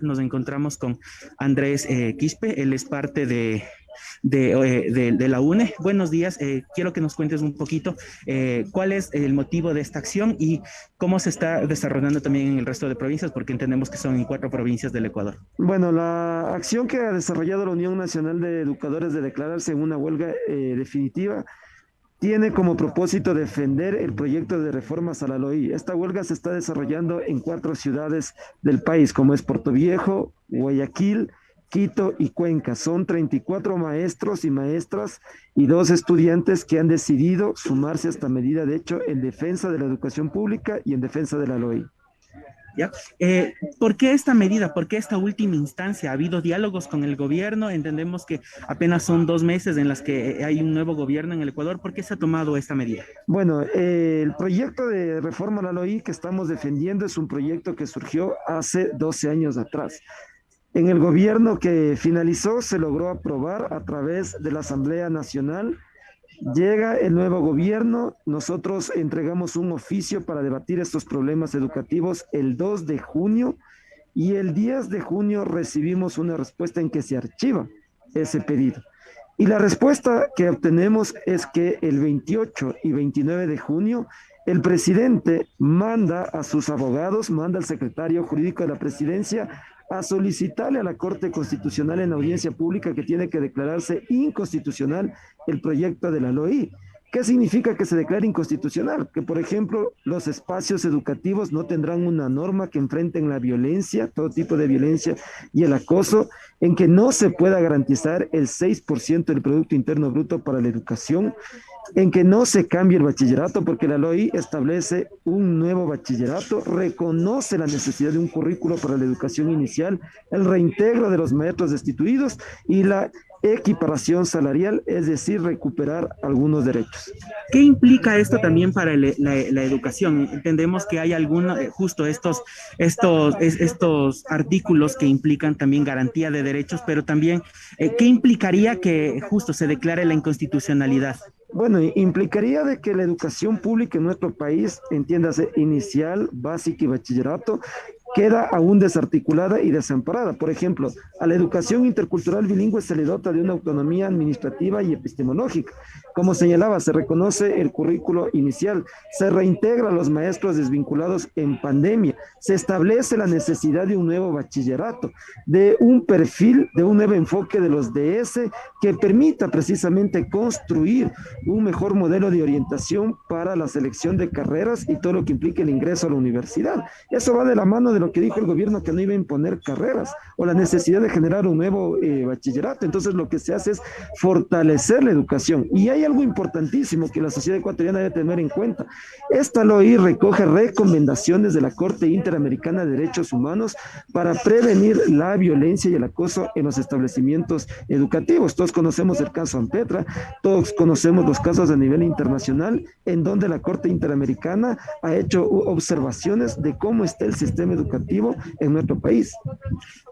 Nos encontramos con Andrés Quispe, él es parte de la UNE. Buenos días, quiero que nos cuentes un poquito cuál es el motivo de esta acción y cómo se está desarrollando también en el resto de provincias, porque entendemos que son en 4 provincias del Ecuador. Bueno, la acción que ha desarrollado la Unión Nacional de Educadores de declararse en una huelga definitiva tiene como propósito defender el proyecto de reformas a la LOI. Esta huelga se está desarrollando en 4 ciudades del país, como es Portoviejo, Guayaquil, Quito y Cuenca. Son 34 maestros y maestras y 2 estudiantes que han decidido sumarse a esta medida, de hecho, en defensa de la educación pública y en defensa de la LOI. ¿Ya? ¿Por qué esta medida? ¿Por qué esta última instancia? ¿Ha habido diálogos con el gobierno? Entendemos que apenas son 2 meses en las que hay un nuevo gobierno en el Ecuador. ¿Por qué se ha tomado esta medida? Bueno, el proyecto de reforma a la LOI que estamos defendiendo es un proyecto que surgió hace 12 años atrás. En el gobierno que finalizó se logró aprobar a través de la Asamblea Nacional. Llega el nuevo gobierno, nosotros entregamos un oficio para debatir estos problemas educativos el 2 de junio y el 10 de junio recibimos una respuesta en que se archiva ese pedido. Y la respuesta que obtenemos es que el 28 y 29 de junio el presidente manda a sus abogados, manda al secretario jurídico de la presidencia a solicitarle a la Corte Constitucional en audiencia pública que tiene que declararse inconstitucional el proyecto de la LOI. ¿Qué significa que se declare inconstitucional? Que, por ejemplo, los espacios educativos no tendrán una norma que enfrenten la violencia, todo tipo de violencia y el acoso, en que no se pueda garantizar el 6% del Producto Interno Bruto para la educación, en que no se cambie el bachillerato, porque la LOI establece un nuevo bachillerato, reconoce la necesidad de un currículo para la educación inicial, el reintegro de los maestros destituidos y la equiparación salarial, es decir, recuperar algunos derechos. ¿Qué implica esto también para la educación? Entendemos que hay algunos, justo estos artículos que implican también garantía de derechos, pero también, ¿qué implicaría que justo se declare la inconstitucionalidad? Bueno, implicaría de que la educación pública en nuestro país, entiéndase, inicial, básica y bachillerato, queda aún desarticulada y desamparada. Por ejemplo, a la educación intercultural bilingüe se le dota de una autonomía administrativa y epistemológica. Como señalaba, se reconoce el currículo inicial, se reintegra a los maestros desvinculados en pandemia, se establece la necesidad de un nuevo bachillerato, de un perfil, de un nuevo enfoque de los DS que permita precisamente construir un mejor modelo de orientación para la selección de carreras y todo lo que implique el ingreso a la universidad. Eso va de la mano de lo que dijo el gobierno, que no iba a imponer carreras o la necesidad de generar un nuevo bachillerato. Entonces lo que se hace es fortalecer la educación. Y hay algo importantísimo que la sociedad ecuatoriana debe tener en cuenta. Esta LOI recoge recomendaciones de la Corte Interamericana de Derechos Humanos para prevenir la violencia y el acoso en los establecimientos educativos. Todos conocemos el caso Ampetra, todos conocemos los casos a nivel internacional en donde la Corte Interamericana ha hecho observaciones de cómo está el sistema educativo en nuestro país.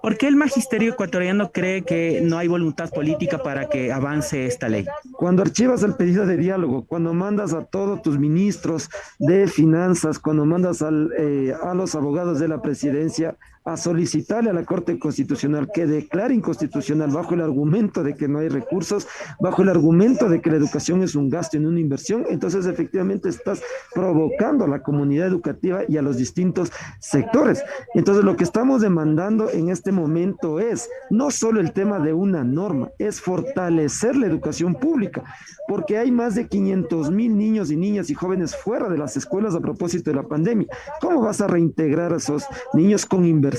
¿Por qué el magisterio ecuatoriano cree que no hay voluntad política para que avance esta ley? Cuando archivas el pedido de diálogo, cuando mandas a todos tus ministros de finanzas, cuando mandas a los abogados de la presidencia a solicitarle a la Corte Constitucional que declare inconstitucional bajo el argumento de que no hay recursos, bajo el argumento de que la educación es un gasto y no una inversión, entonces efectivamente estás provocando a la comunidad educativa y a los distintos sectores. Entonces lo que estamos demandando en este momento es no solo el tema de una norma, es fortalecer la educación pública, porque hay más de 500,000 niños y niñas y jóvenes fuera de las escuelas a propósito de la pandemia. ¿Cómo vas a reintegrar a esos niños con inversión,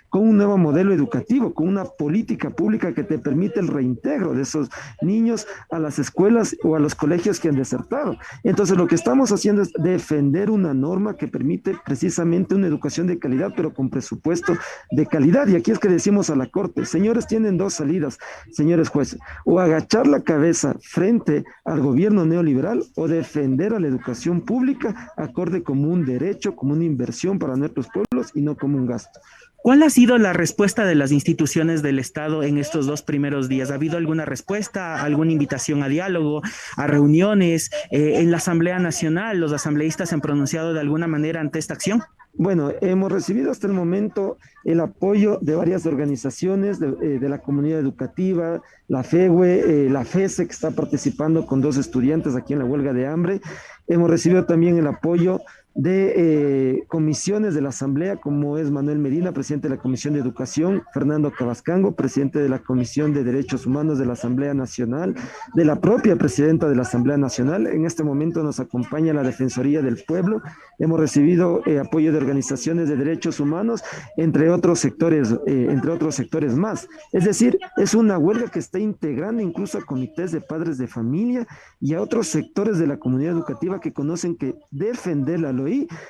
con un nuevo modelo educativo, con una política pública que te permite el reintegro de esos niños a las escuelas o a los colegios que han desertado? Entonces lo que estamos haciendo es defender una norma que permite precisamente una educación de calidad, pero con presupuesto de calidad. Y aquí es que decimos a la Corte, señores, tienen dos salidas, señores jueces, o agachar la cabeza frente al gobierno neoliberal o defender a la educación pública acorde como un derecho, como una inversión para nuestros pueblos y no como un gasto. ¿Cuál ha sido la respuesta de las instituciones del Estado en estos 2 primeros días? ¿Ha habido alguna respuesta, alguna invitación a diálogo, a reuniones? En la Asamblea Nacional, ¿los asambleístas se han pronunciado de alguna manera ante esta acción? Bueno, hemos recibido hasta el momento el apoyo de varias organizaciones de la comunidad educativa, la FEWE, la FESE, que está participando con 2 estudiantes aquí en la huelga de hambre. Hemos recibido también el apoyo de comisiones de la Asamblea, como es Manuel Medina, presidente de la Comisión de Educación, Fernando Cabascango, presidente de la Comisión de Derechos Humanos de la Asamblea Nacional, de la propia presidenta de la Asamblea Nacional. En este momento nos acompaña la Defensoría del Pueblo. Hemos recibido apoyo de organizaciones de derechos humanos, entre otros sectores más. Es decir, es una huelga que está integrando incluso a comités de padres de familia y a otros sectores de la comunidad educativa que conocen que defender la LOI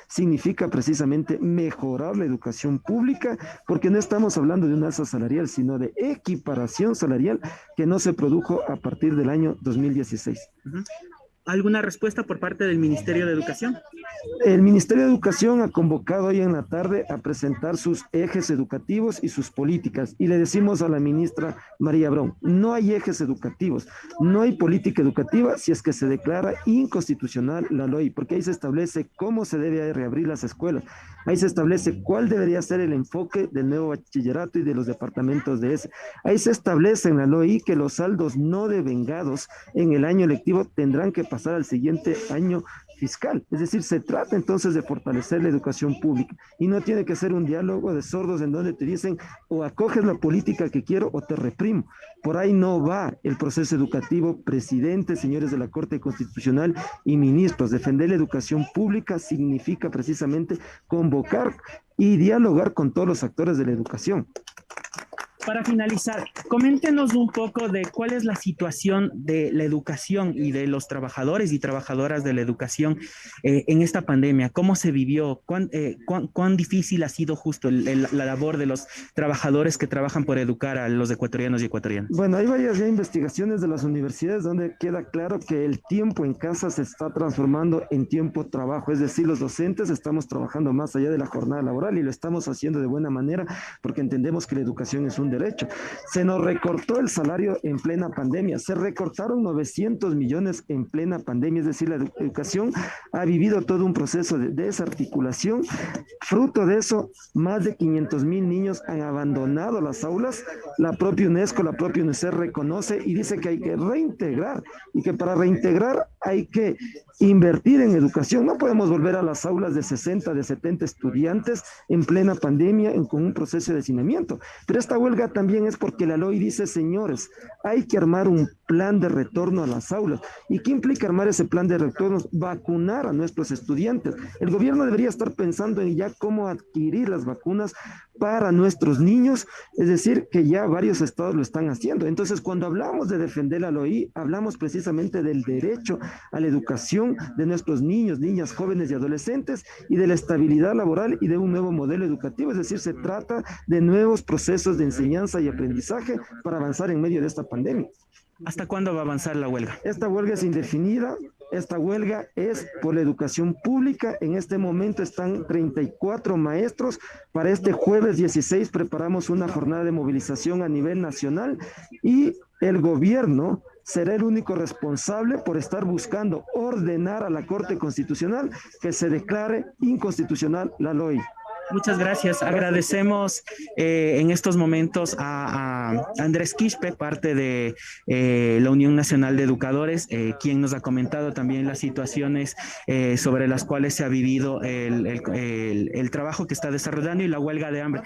significa precisamente mejorar la educación pública, porque no estamos hablando de un alza salarial, sino de equiparación salarial que no se produjo a partir del año 2016. Uh-huh. ¿Alguna respuesta por parte del Ministerio de Educación? El Ministerio de Educación ha convocado hoy en la tarde a presentar sus ejes educativos y sus políticas. Y le decimos a la ministra María Brown, no hay ejes educativos, no hay política educativa si es que se declara inconstitucional la LOI, porque ahí se establece cómo se debe reabrir las escuelas. Ahí se establece cuál debería ser el enfoque del nuevo bachillerato y de los departamentos de ese. Ahí se establece en la LOI que los saldos no devengados en el año lectivo tendrán que pasar al siguiente año fiscal. Es decir, se trata entonces de fortalecer la educación pública y no tiene que ser un diálogo de sordos en donde te dicen o acoges la política que quiero o te reprimo. Por ahí no va el proceso educativo, presidente, señores de la Corte Constitucional y ministros. Defender la educación pública significa precisamente convocar y dialogar con todos los actores de la educación. Para finalizar, coméntenos un poco de cuál es la situación de la educación y de los trabajadores y trabajadoras de la educación en esta pandemia. ¿Cómo se vivió? ¿Cuán difícil ha sido justo la labor de los trabajadores que trabajan por educar a los ecuatorianos y ecuatorianas? Bueno, hay varias ya investigaciones de las universidades donde queda claro que el tiempo en casa se está transformando en tiempo trabajo. Es decir, los docentes estamos trabajando más allá de la jornada laboral y lo estamos haciendo de buena manera porque entendemos que la educación es un derecho. Se nos recortó el salario en plena pandemia, se recortaron 900 millones en plena pandemia, es decir, la educación ha vivido todo un proceso de desarticulación. Fruto de eso, más de 500,000 niños han abandonado las aulas. La propia UNESCO, la propia UNICEF reconoce y dice que hay que reintegrar y que para reintegrar hay que invertir en educación. No podemos volver a las aulas de 60, de 70 estudiantes en plena pandemia con un proceso de hacinamiento. Pero esta huelga también es porque la LOI dice, señores, hay que armar un plan de retorno a las aulas. ¿Y qué implica armar ese plan de retorno? Vacunar a nuestros estudiantes. El gobierno debería estar pensando en ya cómo adquirir las vacunas para nuestros niños, es decir, que ya varios estados lo están haciendo. Entonces, cuando hablamos de defender la LOI, hablamos precisamente del derecho a la educación de nuestros niños, niñas, jóvenes y adolescentes y de la estabilidad laboral y de un nuevo modelo educativo. Es decir, se trata de nuevos procesos de enseñanza y aprendizaje para avanzar en medio de esta pandemia. ¿Hasta cuándo va a avanzar la huelga? Esta huelga es indefinida. Esta huelga es por la educación pública. En este momento están 34 maestros. Para este jueves 16 preparamos una jornada de movilización a nivel nacional y el gobierno será el único responsable por estar buscando ordenar a la Corte Constitucional que se declare inconstitucional la LOI. Muchas gracias. Agradecemos en estos momentos a Andrés Quispe, parte de la Unión Nacional de Educadores, quien nos ha comentado también las situaciones sobre las cuales se ha vivido el trabajo que está desarrollando y la huelga de hambre.